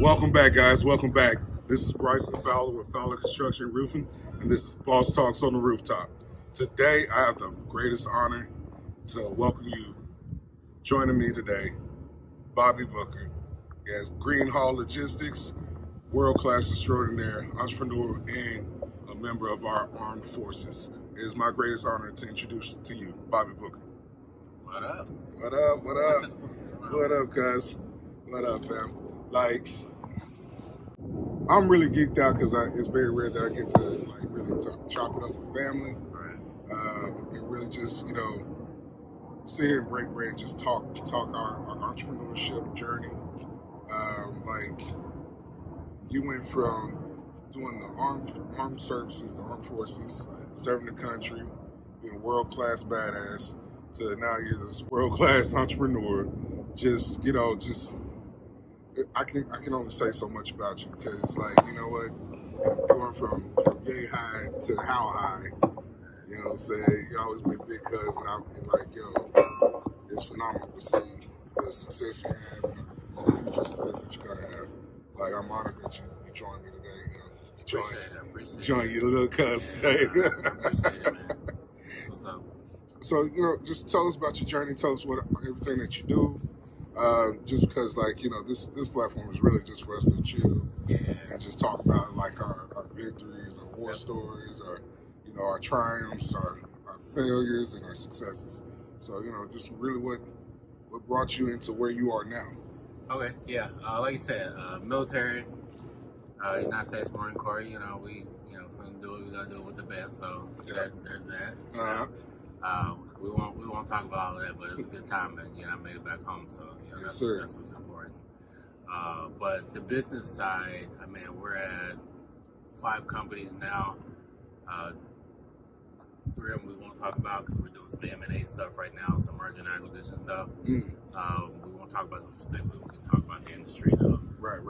Welcome back, guys. Welcome back. This is Bryson Fowler with Fowler Construction and Roofing, and this is Boss Talks on the Rooftop. Today, I have the greatest honor to welcome you. Joining me today, Bobby Booker. He has Green Hall Logistics, world-class extraordinaire, entrepreneur, and a member of our armed forces. It is my greatest honor to introduce to you, Bobby Booker. What up? What up? What up? What up, cuz? What up, fam? Like, I'm really geeked out because it's very rare that I get to really chop it up with family, and really just sit here and break bread and just talk our entrepreneurship journey. You went from doing the armed services, the armed forces, serving the country, being a world-class badass, to now you're this world-class entrepreneur. I can only say so much about you because, going from yay high to how high, you always been big cuz, and it's phenomenal to see the success you have and the future success that you're gonna have. I'm honored that you joined me today. Appreciate it. Join your little cuz today. Appreciate it, man. What's up? So, just tell us about your journey. Tell us everything that you do. Just because, this platform is really just for us to chill and just talk about our victories, our war stories, our triumphs, our failures, and our successes. So, just really what brought you into where you are now. Okay, yeah. Like you said, military, United States Marine Corps. We can do what we gotta do with the best. So there's that. We won't talk about all that, but it's a good time, and I made it back home. So that's what's important. But the business side, we're at 5 companies now. 3 of them we won't talk about because we're doing some M&A stuff right now, some merger and acquisition stuff. We won't talk about them specifically. We can talk about the industry though. Right.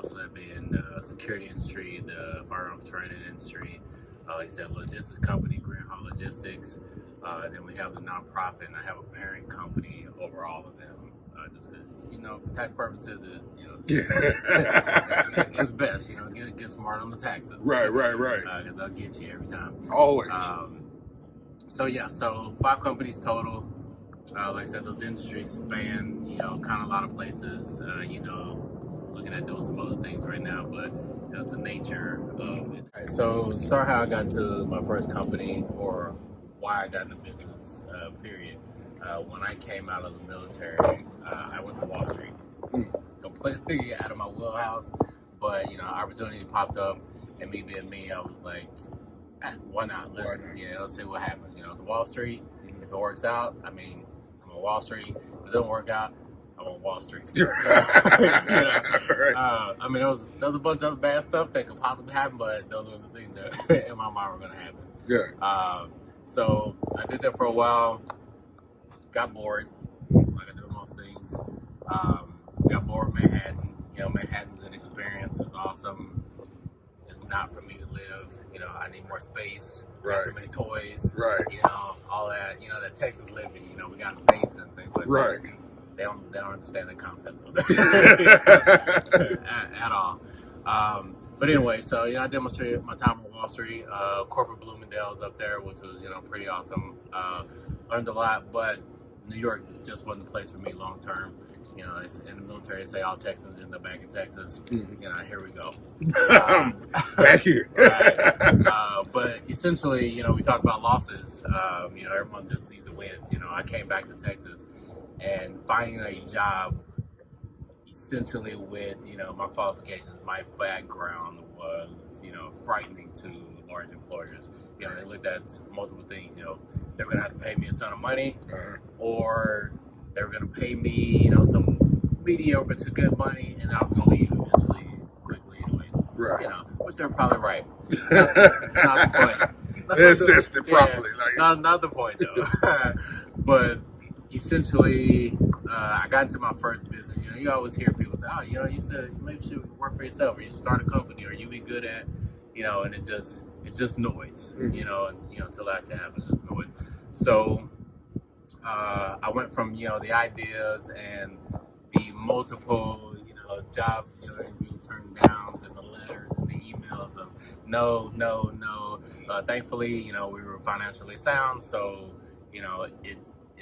So that being the security industry, the firearms training industry, like I said, logistics company, Green Hall Logistics. Then we have the nonprofit, and I have a parent company over all of them. Just because, for tax purposes, it's best. Get smart on the taxes. Right. Because I'll get you every time. Always. So 5 companies total. Like I said, those industries span, kind of a lot of places. Looking at doing some other things right now, but that's the nature of it. Right, so start how I got to my first company, or why I got in the business, period. When I came out of the military, I went to Wall Street. Completely out of my wheelhouse, but opportunity popped up, and me being me, I was like, why not? Let's see what happens. It's Wall Street. If it works out, I'm on Wall Street. If it doesn't work out, I'm on Wall Street. Right. There was a bunch of other bad stuff that could possibly happen, but those were the things that in my mind were going to happen. Yeah. So I did that for a while. Got bored, like I do most things. Got bored with Manhattan. Manhattan's an experience. It's awesome. It's not for me to live. I need more space. Right. Too many toys. Right. All that. That Texas living. We got space and things like right. that. They don't understand the concept at all. But anyway, so I demonstrated my time on Wall Street. Corporate Bloomingdale's up there, which was pretty awesome. Learned a lot, but New York just wasn't the place for me long term. In the military, they say all Texans end up back in Texas. Here we go. Back here. Right. But essentially, we talk about losses. Everyone just sees the wins. I came back to Texas, and finding a job essentially with, my qualifications, my background was, frightening to large employers. They looked at multiple things. They were going to have to pay me a ton of money, or they were going to pay me, some mediocre to good money, and I was going to leave eventually, quickly anyways. Right. Which they're probably right. Not the point. Assessed it properly. Not the point, though. But essentially, I got into my first business. You always hear people say, "Oh, you should work for yourself, or you should start a company, or you be good at," and it's just noise, and until that actually happens, it's noise. So I went from the ideas and the multiple job interview turn-downs and the letters and the emails of no, no, no. Thankfully, you know, we were financially sound, so, you know, it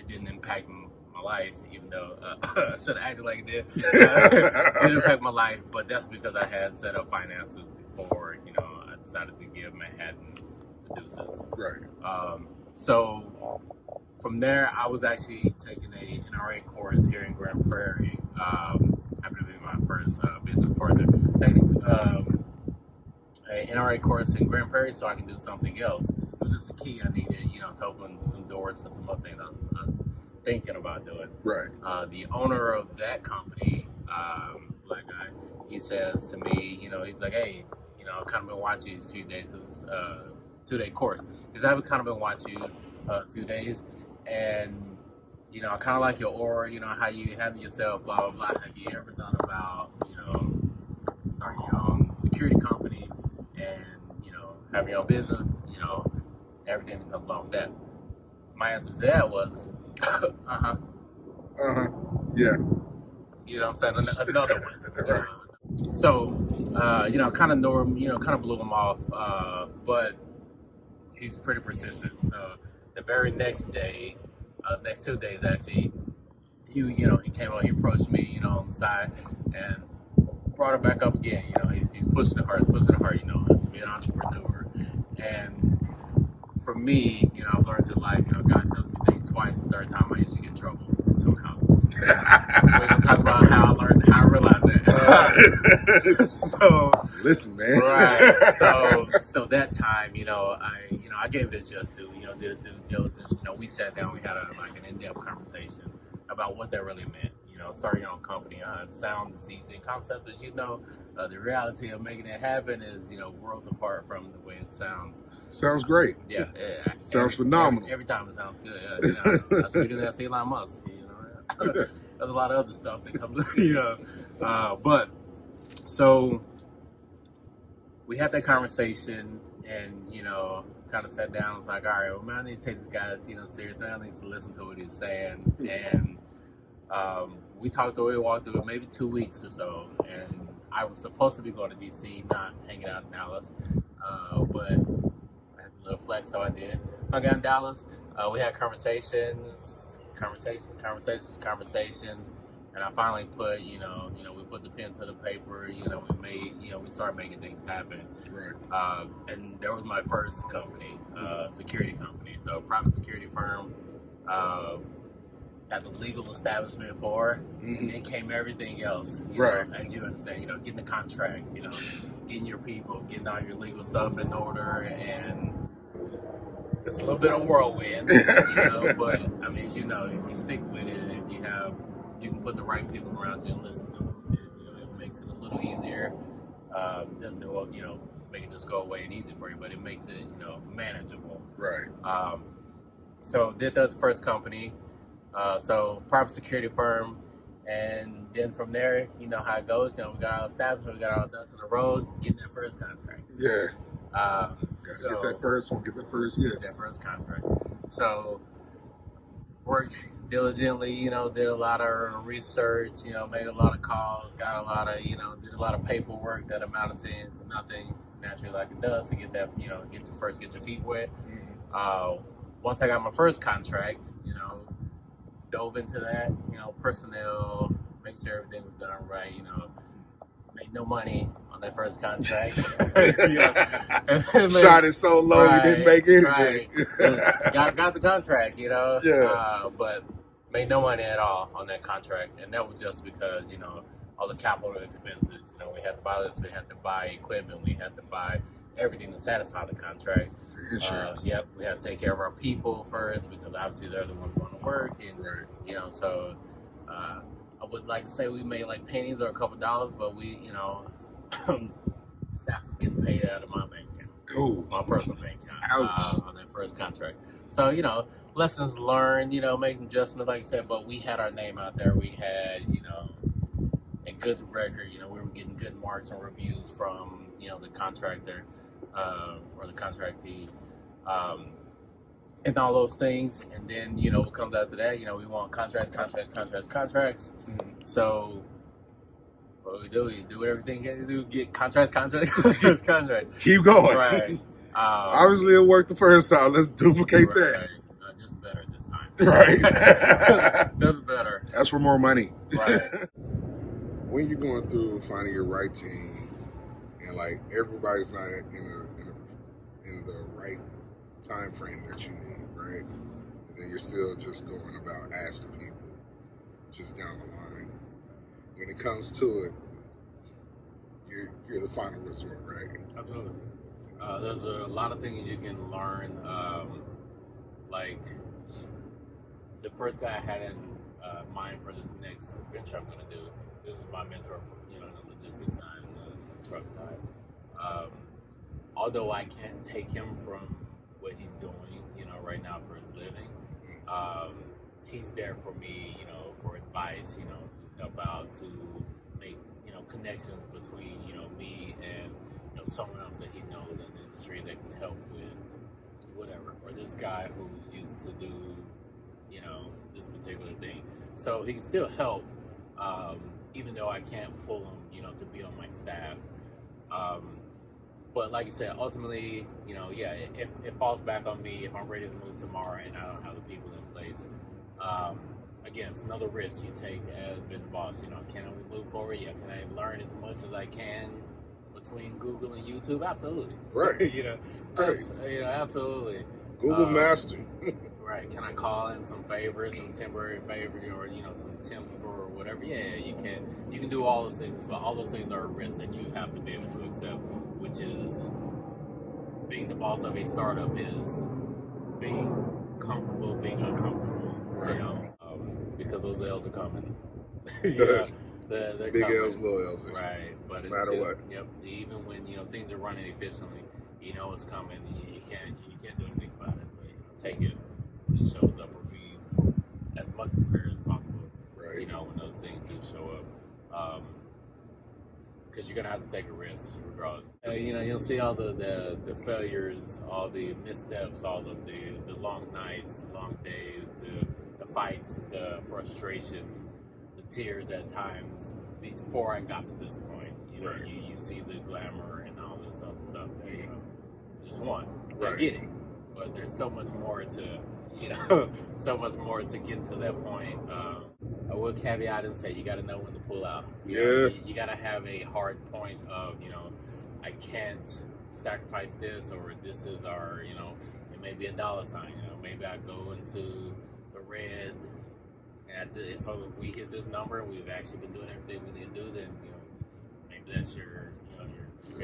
didn't impact my life, even though I should have acted like it did. It didn't impact my life, but that's because I had set up finances before, you know, I decided to give Manhattan the deuces. Right. So from there, I was actually taking a NRA course here in Grand Prairie. Happened to be my first business partner. Taking a NRA course in Grand Prairie so I can do something else. It was just a key I needed, you know, to open some doors for some other things I was thinking about doing. Right. The owner of that company, black guy, he says to me, you know, he's like, hey, you know, I've kind of been watching you a few days because it's a 2-day course. Because I've kind of been watching you a few days, and, you know, I kind of like your aura, you know, how you handle yourself, blah, blah, blah. Have you ever thought about, you know, starting your own security company and, you know, having your own business, you know, everything that comes along with that? My answer to that was, Yeah. You know what I'm saying? Another one. So, you know, kind of know him, you know, kind of blew him off, but he's pretty persistent. So the very next day, next 2 days actually, he came on, he approached me, you know, on the side and brought it back up again. You know, he's pushing it hard, you know, to be an entrepreneur. And for me, you know, I've learned through life, you know, God tells me things twice, the third time I usually get in trouble somehow. We're gonna talk about how I realized that. So listen, man. Right. So that time, you know, I gave it a just due, you know, did a due diligence. You know, we sat down, we had an in-depth conversation about what that really meant. You know, starting your own company. It sounds easy in concept, but you know, the reality of making it happen is, you know, worlds apart from the way it sounds. Sounds great. Yeah. Sounds phenomenal. Every time it sounds good. You know, I was reading that Elon Musk. You know, there's a lot of other stuff that comes. You know, but so we had that conversation, and you know, kind of sat down. I was like, all right, well, man, I need to take this guy, you know, seriously. I need to listen to what he's saying, and we talked through it, walked through it, maybe 2 weeks or so, and I was supposed to be going to DC, not hanging out in Dallas, but I had a little flex, so I did. I got in Dallas. We had conversations, and I finally put, you know, we put the pen to the paper. You know, we started making things happen. Right. And there was my first company, security company, so private security firm. At the legal establishment for, and then came everything else. You know, as you understand, you know, getting the contracts, you know, getting your people, getting all your legal stuff in order, and it's a little bit of whirlwind, you know. But I mean, as you know, if you stick with it, if you can put the right people around you and listen to them, then, you know, it makes it a little easier. Doesn't you know, make it just go away and easy for you, but it makes it, you know, manageable. Right. So did the first company. So private security firm, and then from there, you know how it goes. You know, we got our establishment, we got our ducks on the road, getting that first contract. Yeah. So get that first one. Get that first. Yes. Get that first contract. So worked diligently. You know, did a lot of research. You know, made a lot of calls, got a lot of, you know, did a lot of paperwork that amounted to nothing. Naturally, like it does to get that, you know, get your feet wet. Once I got my first contract, you know, dove into that, you know, personnel, make sure everything was done right, you know, made no money on that first contract. Shot it so low, you didn't make anything. Right. got the contract, you know, yeah. But made no money at all on that contract, and that was just because, you know, all the capital expenses, you know, we had to buy this, we had to buy equipment, we had to buy everything to satisfy the contract. Insurance. Yep, we had to take care of our people first, because obviously they're the ones going to work, and you know, so I would like to say we made like pennies or a couple dollars, but we, you know, staff was getting paid out of my bank account, my personal bank account, on that first contract. So, you know, lessons learned, you know, making adjustments, like I said, but we had our name out there. We had, you know, a good record. You know, we were getting good marks and reviews from, you know, the contractor. Or the contractee, and all those things, and then, you know, what comes after that, you know, we want contracts. So what we do everything you can do, get contract. Keep going. Right. Obviously, it worked the first time. Let's duplicate that. Just better this time. Right. Just better. That's for more money. Right. When you're going through finding your right team, and like everybody's not in the right time frame that you need, right? And then you're still just going about asking people just down the line. When it comes to it, you're the final resort, right? Absolutely. There's a lot of things you can learn. Like the first guy I had in mind for this next venture I'm going to do. This is my mentor, in the logistics side and the truck side. Although I can't take him from what he's doing, right now for his living, he's there for me, for advice, to help out, to make, connections between, me and, someone else that he knows in the industry that can help with whatever. Or this guy who's used to do, this particular thing. So he can still help, even though I can't pull him, to be on my staff. But like you said, ultimately, if it falls back on me, if I'm ready to move tomorrow and I don't have the people in place, again, it's another risk you take as being the boss. Can we move forward? Yeah. Can I learn as much as I can between Google and YouTube? Absolutely. Right. Right. Absolutely. Google master. Right. Can I call in some favors, some temporary favors, or some temps for whatever? Yeah, you can. You can do all those things, but all those things are a risk that you have to be able to accept, which is being the boss of a startup is being comfortable, being uncomfortable. Right. Because those L's are coming. They're big coming. L's, little L's. Right. But no matter what. Yep. Even when things are running efficiently, it's coming. You can't do anything about it. But take it when it shows up, or be as much prepared as possible. Right. When those things do show up. Because you're gonna have to take a risk regardless. You'll see all the failures, all the missteps, all of the long nights, long days, the fights, the frustration, the tears at times before I got to this point. Right. You see the glamour and all this other stuff that just want. Right. I get it, but there's so much more to so much more to get to that point. I will caveat and say you got to know when to pull out. You got to have a hard point of I can't sacrifice this, or this is our it may be a dollar sign. Maybe I go into the red, and if we hit this number, we've actually been doing everything we need to do. Then maybe that's your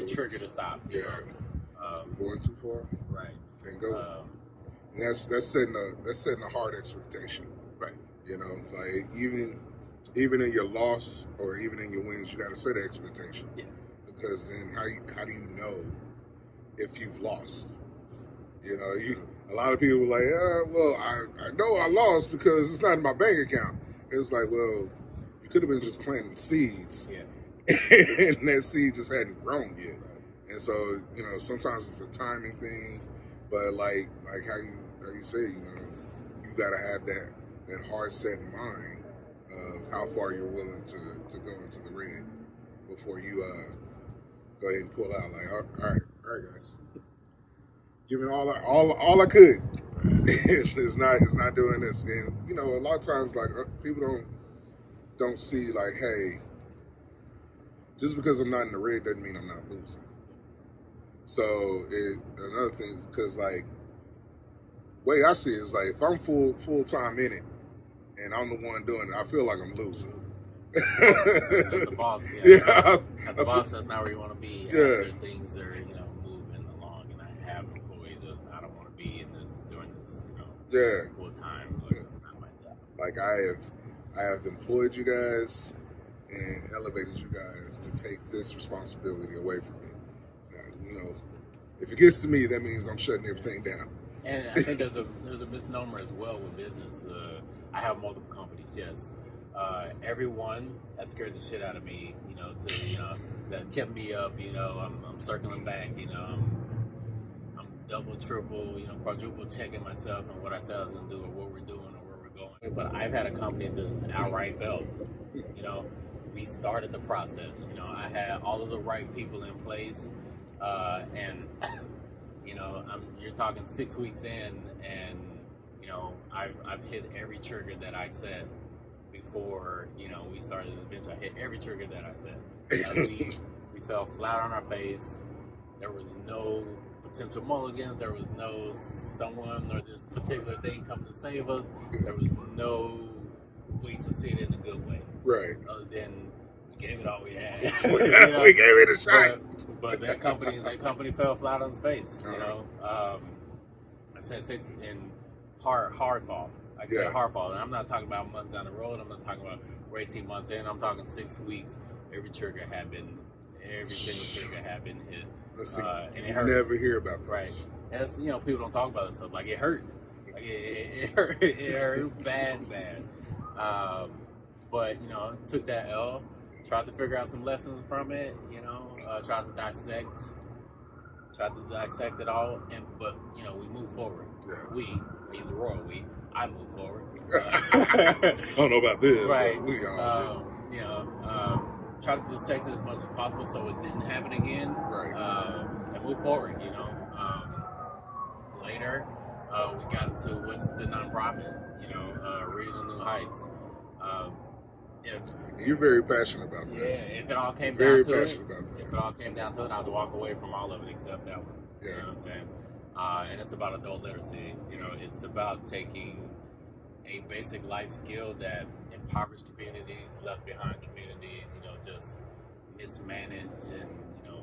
trigger to stop. Yeah. Going too far. Right. Can't go. And that's setting a hard expectation. Right. Like even in your loss or even in your wins, you got to set an expectation. Yeah. Because then how do you know if you've lost? A lot of people are like, well, I know I lost because it's not in my bank account. It's like, well, you could have been just planting seeds, and that seed just hadn't grown yet. And so, sometimes it's a timing thing, but like how you say, you got to have that hard set in mind of how far you're willing to go into the red before you go ahead and pull out. Like, all right, guys, giving all I could. It's not doing this, and a lot of times like people don't see like, hey, just because I'm not in the red doesn't mean I'm not losing. So another thing is because like way I see it is like if I'm full time in it and I'm the one doing it, I feel like I'm losing. As the boss, as a boss, that's not where you want to be. After things are moving along, and I have employees that I don't want to be in this doing this full time. Like, it's not my job. Like I have employed you guys and elevated you guys to take this responsibility away from me. Now, if it gets to me, that means I'm shutting everything down. And I think there's a misnomer as well with business. I have multiple companies, yes. Everyone has scared the shit out of me, that kept me up, I'm circling back, I'm double, triple, quadruple checking myself and what I said I was going to do or what we're doing or where we're going. But I've had a company that just outright failed, we started the process. You know, I had all of the right people in place, and you know, you're talking 6 weeks in, and you know, I've hit every trigger that I set before. You know, we started the venture. I hit every trigger that I set. We fell flat on our face. There was no potential mulligans. There was no someone or this particular thing coming to save us. There was no way to see it in a good way. Right. Other than we gave it all we had. You know? We gave it a shot. But that company fell flat on its face. You know, I said 6 in hard fall. I said hard fall, and I'm not talking about months down the road. I'm not talking about we're 18 months in. I'm talking 6 weeks. Every single trigger had been hit. And it hurt. Never hear about those. Right. And it's, you know, people don't talk about this stuff. Like, it hurt. Like, it hurt. It hurt bad. But, you know, took that L, tried to figure out some lessons from it, you know, tried to dissect it all, but, you know, we moved forward. Yeah. He's a royal I move forward. I don't know about this. Right. But we all you know, try to dissect it as much as possible so it didn't happen again. Right. And move forward, you know. Later, we got into what's the nonprofit, you know, Reading to New Heights. You're very passionate about that. Yeah, if it all came very down to passionate it, about that. if it all came down to it, I'd walk away from all of it except that one. Yeah. You know what I'm saying? And it's about adult literacy. You know, it's about taking a basic life skill that impoverished communities, left behind communities, you know, just mismanaged, and you know,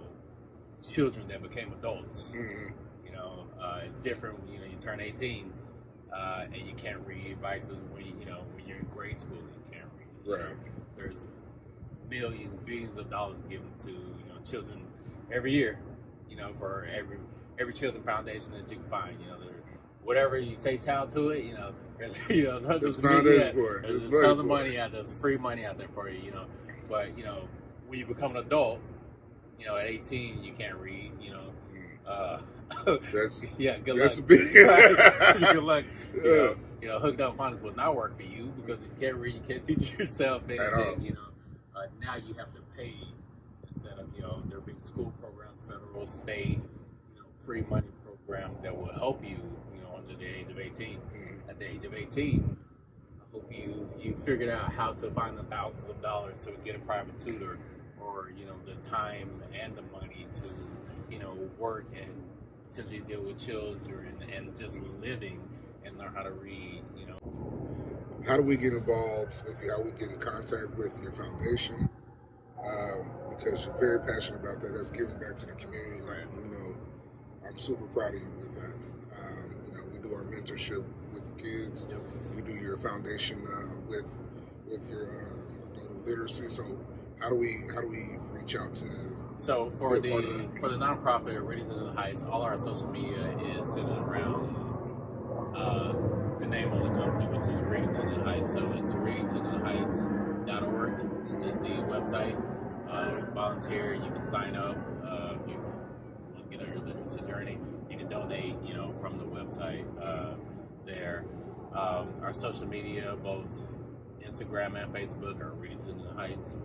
children that became adults. Mm-hmm. You know, it's different. You know, you turn 18 and you can't read. Vices when when you're in grade school, you can't read. Right. There's millions, billions of dollars given to children every year. You know, for every children foundation that you can find. You know, whatever you say child to it. You know, there's tons of money out there. There's free money out there for you. You know, but you know, when you become an adult, you know, at 18 you can't read. You know, that's good that's luck. Big. Good luck. Yeah. You know, hooked up finance will not work for you because if you can't read, you can't teach yourself anything. At all. You know, now you have to pay instead of there being school programs, federal, state, free money programs that will help you. Under the age of 18. Mm-hmm. At the age of 18, I hope you figured out how to find the thousands of dollars to get a private tutor, or the time and the money to work and potentially deal with children and just living and learn how to read. How do we get involved with you? How do we get in contact with your foundation? Because you're very passionate about that. That's giving back to the community. Right. I'm super proud of you with that. We do our mentorship with the kids. Yep. We do your foundation with your adult literacy. So how do we reach out to? So for the nonprofit Reading to New Heights, all our social media is centered around the name of the company, which is Reading to New Heights. So it's readingtonewheights.org is the website. Volunteer, you can sign up. You want to get on your literacy journey. You can donate, from the website there. Our social media, both Instagram and Facebook, are Reading to New Heights.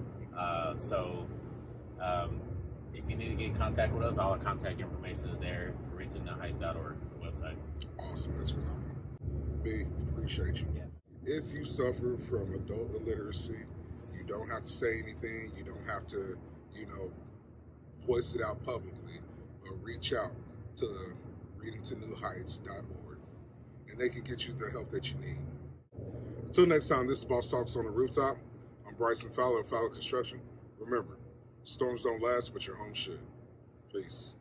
If you need to get in contact with us, all our contact information is there. readingtonewheights.org is the website. Awesome, that's phenomenal. B, appreciate you. Yeah. If you suffer from adult illiteracy, you don't have to say anything. You don't have to, voice it out publicly, but reach out to readingtonewheights.org, and they can get you the help that you need. Until next time, this is Boss Talks on the Rooftop. I'm Bryson Fowler of Fowler Construction. Remember, storms don't last, but your home should. Peace.